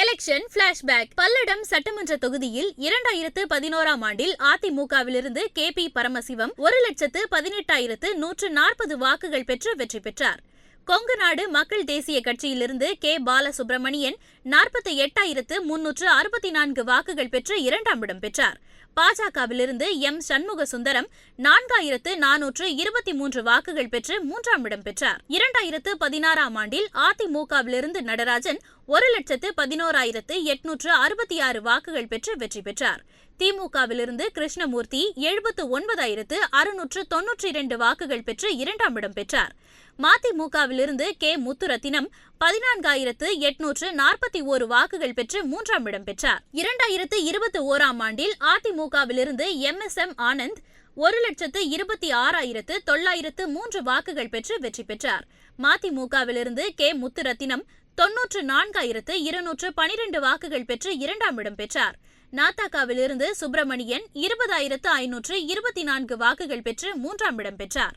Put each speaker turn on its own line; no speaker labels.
Election flashback. Palladam சட்டமன்ற தொகுதியில் 2011ஆம் ஆண்டில் அதிமுகவிலிருந்து KP பரமசிவம் 1,18,140 வாக்குகள் பெற்று வெற்றி பெற்றார். கொங்குநாடு மக்கள் தேசிய கட்சியிலிருந்து K. பாலசுப்ரமணியன் 48,364 வாக்குகள் பெற்று 2ஆம் இடம் பெற்றார். பாஜகவிலிருந்து M. சண்முகசுந்தரம் 4,423 வாக்குகள் பெற்று 3ஆம் இடம் பெற்றார். 2016ஆம் ஆண்டில் அதிமுகவிலிருந்து நடராஜன் 1,11,866 வாக்குகள் பெற்று வெற்றி பெற்றார். திமுகவிலிருந்து கிருஷ்ணமூர்த்தி 79,692 வாக்குகள் பெற்று 2ஆம் இடம் பெற்றார். மதிமுகவிலிருந்து K. முத்துரத்தினம் 14,841 வாக்குகள் பெற்று 3ஆம் இடம் பெற்றார். 2021ஆம் ஆண்டில் அதிமுகவிலிருந்து MSM ஆனந்த் 1,26,903 வாக்குகள் பெற்று வெற்றி பெற்றார். மதிமுகவிலிருந்து K. முத்துரத்தினம் 94,212 வாக்குகள் பெற்று 2ஆம் இடம் பெற்றார். நாதகவிலிருந்து சுப்பிரமணியன் 20,524 வாக்குகள் பெற்று 3ஆம் இடம் பெற்றார்.